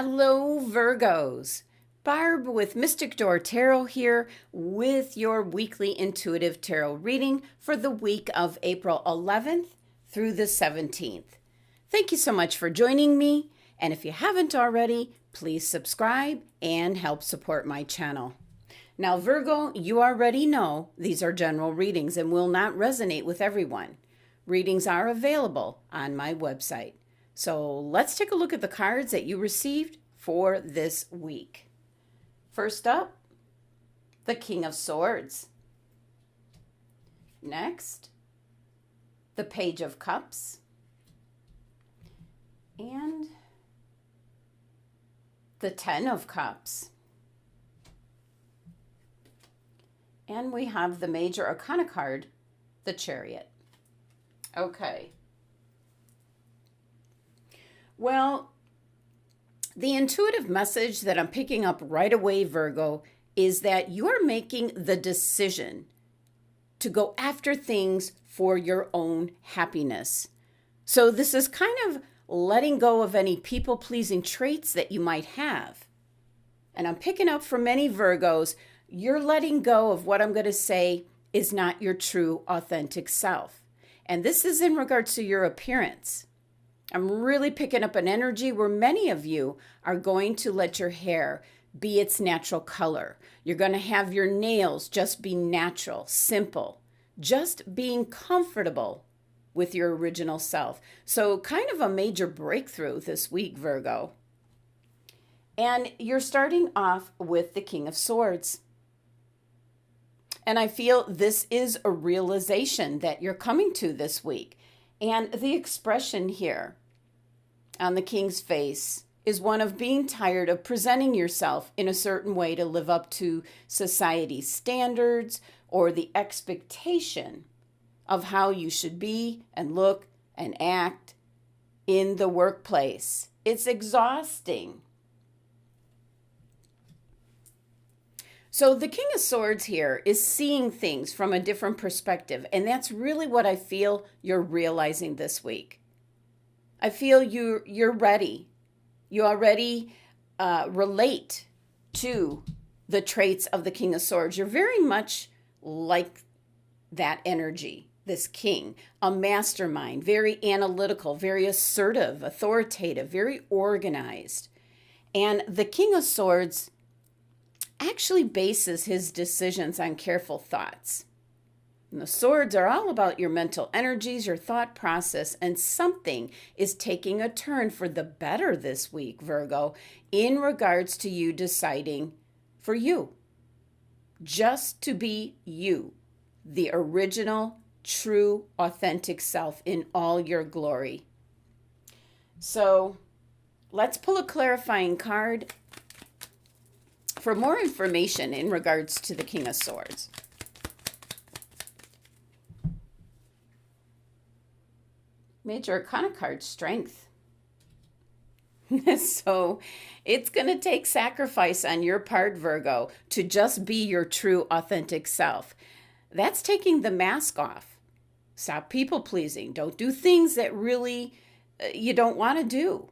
Hello, Virgos. Barb with Mystic Door Tarot here with your weekly intuitive tarot reading for the week of April 11th through the 17th. Thank you so much for joining me, and if you haven't already, please subscribe and help support my channel. Now, Virgo, you already know these are general readings and will not resonate with everyone. Readings are available on my website. So let's take a look at the cards that you received for this week. First up, the King of Swords. Next, the Page of Cups. And the Ten of Cups. And we have the Major Arcana card, the Chariot. Okay. Well, the intuitive message that I'm picking up right away, Virgo, is that you are making the decision to go after things for your own happiness. So this is kind of letting go of any people-pleasing traits that you might have. And I'm picking up for many Virgos, you're letting go of what I'm going to say is not your true, authentic self. And this is in regards to your appearance. I'm really picking up an energy where many of you are going to let your hair be its natural color. You're going to have your nails just be natural, simple, just being comfortable with your original self. So kind of a major breakthrough this week, Virgo. And you're starting off with the King of Swords. And I feel this is a realization that you're coming to this week. And the expression here on the King's face is one of being tired of presenting yourself in a certain way to live up to society's standards or the expectation of how you should be and look and act in the workplace. It's exhausting. So the King of Swords here is seeing things from a different perspective, and that's really what I feel you're realizing this week. I feel you're ready. You already relate to the traits of the King of Swords. You're very much like that energy, this king, a mastermind, very analytical, very assertive, authoritative, very organized. And the King of Swords actually bases his decisions on careful thoughts. And the swords are all about your mental energies, your thought process, and something is taking a turn for the better this week, Virgo, in regards to you deciding for you. Just to be you, the original, true, authentic self in all your glory. So let's pull a clarifying card for more information in regards to the King of Swords. Major Arcana card, Strength. So it's going to take sacrifice on your part, Virgo, to just be your true, authentic self. That's taking the mask off. Stop people-pleasing. Don't do things that really you don't want to do.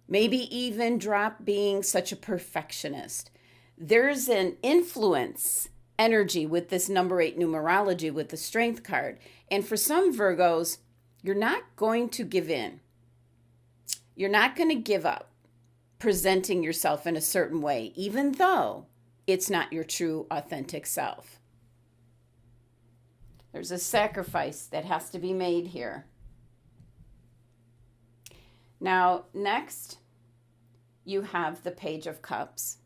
Maybe even drop being such a perfectionist. There's an influence energy with this number 8 numerology with the Strength card. And for some Virgos, you're not going to give in. You're not going to give up presenting yourself in a certain way, even though it's not your true, authentic self. There's a sacrifice that has to be made here. Now, next, you have the Page of Cups.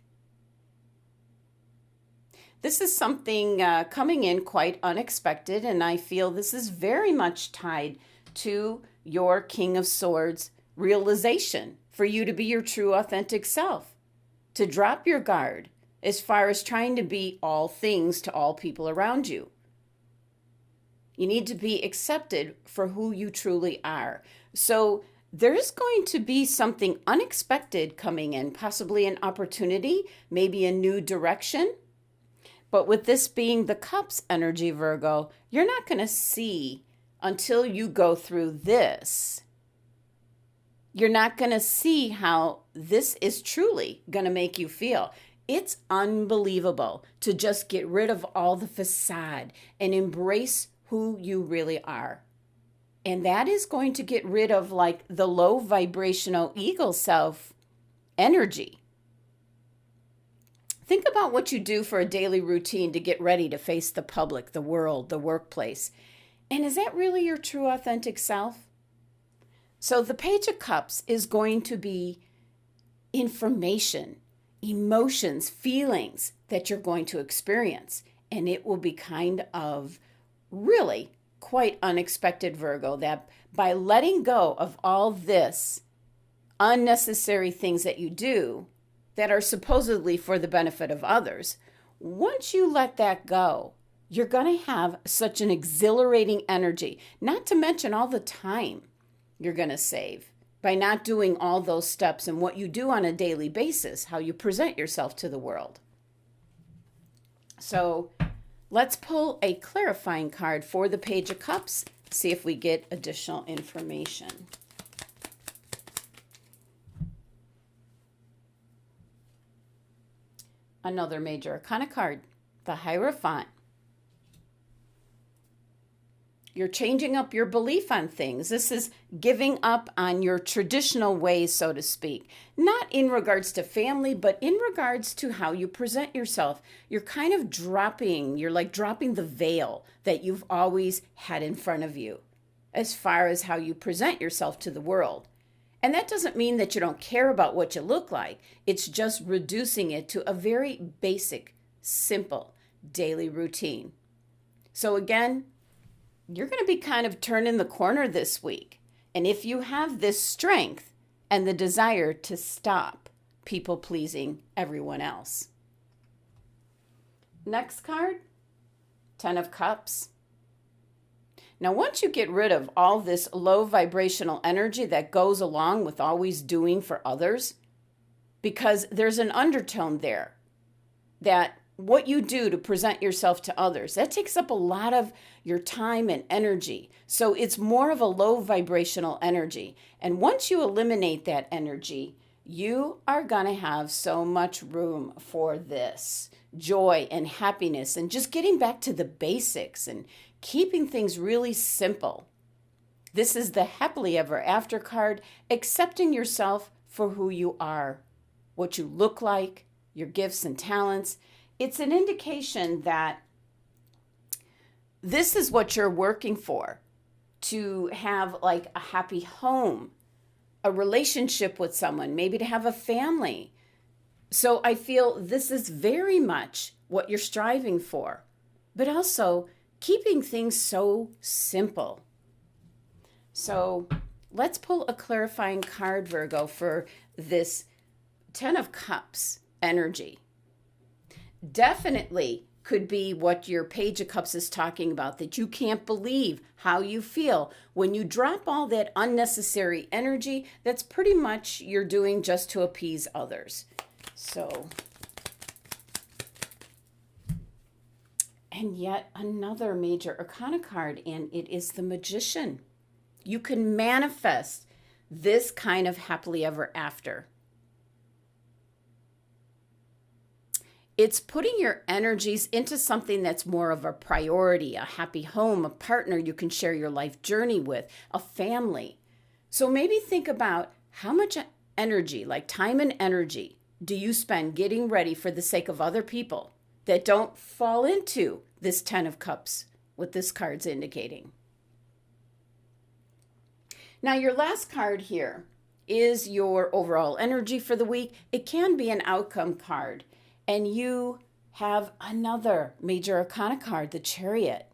This is something coming in quite unexpected, and I feel this is very much tied to your King of Swords realization for you to be your true, authentic self, to drop your guard as far as trying to be all things to all people around you. You need to be accepted for who you truly are. So there's going to be something unexpected coming in, possibly an opportunity, maybe a new direction. But with this being the Cups energy, Virgo, you're not going to see until you go through this. You're not going to see how this is truly going to make you feel. It's unbelievable to just get rid of all the facade and embrace who you really are. And that is going to get rid of like the low vibrational ego self energy. Think about what you do for a daily routine to get ready to face the public, the world, the workplace. And is that really your true authentic self? So the Page of Cups is going to be information, emotions, feelings that you're going to experience. And it will be kind of really quite unexpected, Virgo, that by letting go of all this unnecessary things that you do that are supposedly for the benefit of others, once you let that go, you're going to have such an exhilarating energy, not to mention all the time you're going to save by not doing all those steps and what you do on a daily basis, how you present yourself to the world. So let's pull a clarifying card for the Page of Cups, see if we get additional information. Another major arcana card, the Hierophant. You're changing up your belief on things. This is giving up on your traditional ways, so to speak. Not in regards to family, but in regards to how you present yourself. You're kind of dropping the veil that you've always had in front of you as far as how you present yourself to the world. And that doesn't mean that you don't care about what you look like. It's just reducing it to a very basic, simple daily routine. So again, you're going to be kind of turning the corner this week. And if you have this strength and the desire to stop people pleasing everyone else. Next card, 10 of Cups. Now, once you get rid of all this low vibrational energy that goes along with always doing for others, because there's an undertone there that what you do to present yourself to others, that takes up a lot of your time and energy. So it's more of a low vibrational energy. And once you eliminate that energy, you are going to have so much room for this joy and happiness and just getting back to the basics and keeping things really simple. This is the happily ever after card, accepting yourself for who you are, what you look like, your gifts and talents. It's an indication that this is what you're working for, to have like a happy home, a relationship with someone, maybe to have a family. So I feel this is very much what you're striving for, but also keeping things so simple. So let's pull a clarifying card, Virgo, for this 10 of Cups energy. Definitely could be what your Page of Cups is talking about, that you can't believe how you feel when you drop all that unnecessary energy that's pretty much you're doing just to appease others. So, and yet another major arcana card, and it is the Magician. You can manifest this kind of happily ever after. It's putting your energies into something that's more of a priority, a happy home, a partner you can share your life journey with, a family. So maybe think about how much energy, like time and energy, do you spend getting ready for the sake of other people that don't fall into this 10 of Cups, what this card's indicating. Now, your last card here is your overall energy for the week. It can be an outcome card. And you have another major arcana card, the Chariot.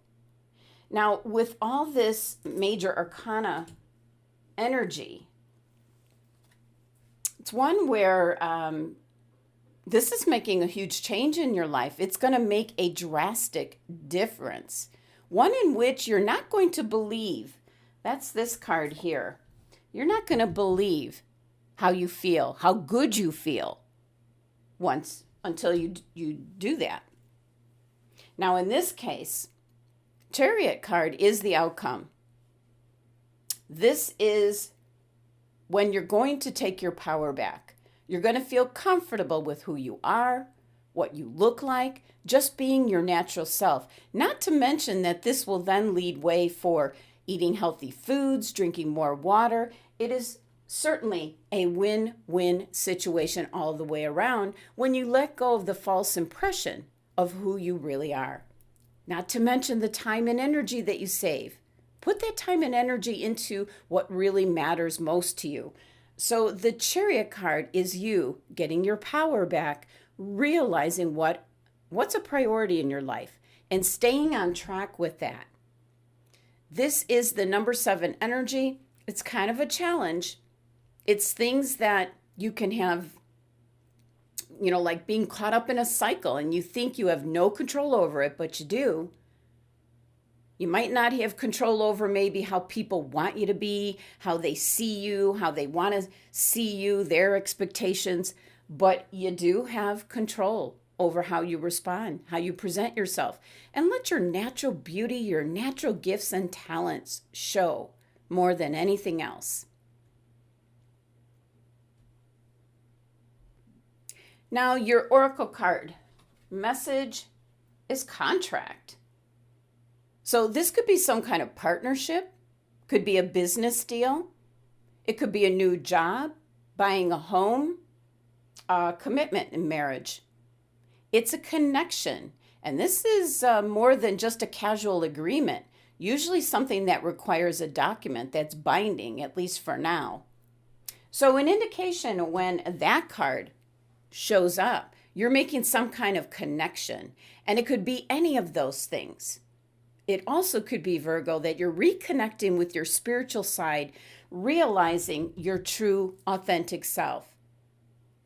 Now, with all this major arcana energy, it's one where this is making a huge change in your life. It's going to make a drastic difference. One in which you're not going to believe. That's this card here. You're not going to believe how you feel, how good you feel until you do that. Now, in this case, Chariot card is the outcome. This is when you're going to take your power back. You're going to feel comfortable with who you are, what you look like, just being your natural self. Not to mention that this will then lead way for eating healthy foods, drinking more water. It is certainly a win-win situation all the way around when you let go of the false impression of who you really are. Not to mention the time and energy that you save. Put that time and energy into what really matters most to you. So the Chariot card is you getting your power back, realizing what's a priority in your life and staying on track with that. This is the number 7 energy. It's kind of a challenge. It's things that you can have, like being caught up in a cycle and you think you have no control over it, but you do. You might not have control over maybe how people want you to be, how they see you, how they want to see you, their expectations, but you do have control over how you respond, how you present yourself, and let your natural beauty, your natural gifts and talents show more than anything else. Now, your Oracle card message is contract. So this could be some kind of partnership, could be a business deal, it could be a new job, buying a home, a commitment in marriage. It's a connection, and this is more than just a casual agreement, usually something that requires a document that's binding, at least for now. So an indication when that card shows up, you're making some kind of connection, and it could be any of those things. It also could be, Virgo, that you're reconnecting with your spiritual side, realizing your true, authentic self.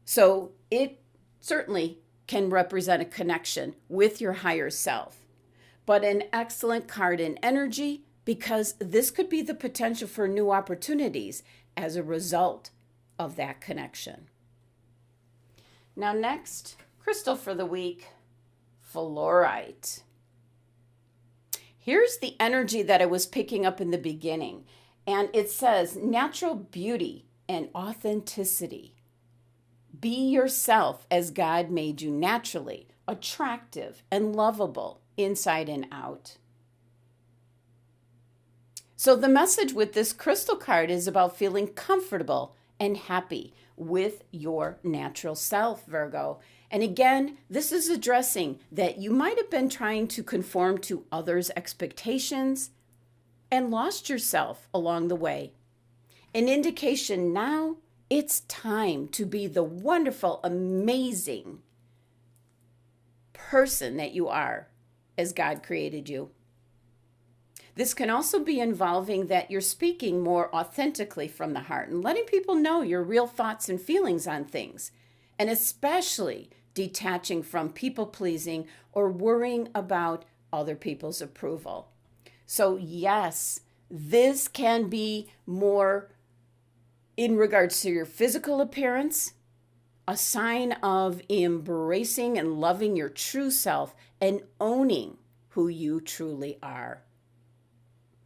So it certainly can represent a connection with your higher self, but an excellent card in energy because this could be the potential for new opportunities as a result of that connection. Now next, crystal for the week, fluorite. Here's the energy that I was picking up in the beginning, and it says natural beauty and authenticity. Be yourself as God made you naturally, attractive and lovable inside and out. So the message with this crystal card is about feeling comfortable and happy with your natural self, Virgo. And again, this is addressing that you might have been trying to conform to others' expectations and lost yourself along the way. An indication now it's time to be the wonderful, amazing person that you are as God created you. This can also be involving that you're speaking more authentically from the heart and letting people know your real thoughts and feelings on things, and especially detaching from people-pleasing or worrying about other people's approval. So yes, this can be more in regards to your physical appearance, a sign of embracing and loving your true self and owning who you truly are.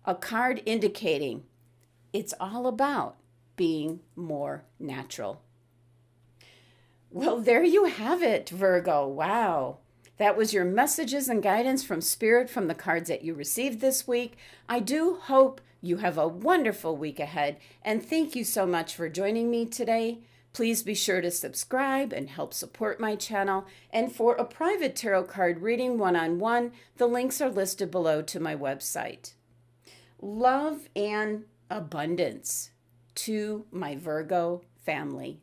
A card indicating it's all about being more natural. Well, there you have it, Virgo. Wow. That was your messages and guidance from Spirit from the cards that you received this week. I do hope you have a wonderful week ahead, and thank you so much for joining me today. Please be sure to subscribe and help support my channel. And for a private tarot card reading one-on-one, the links are listed below to my website. Love and abundance to my Virgo family.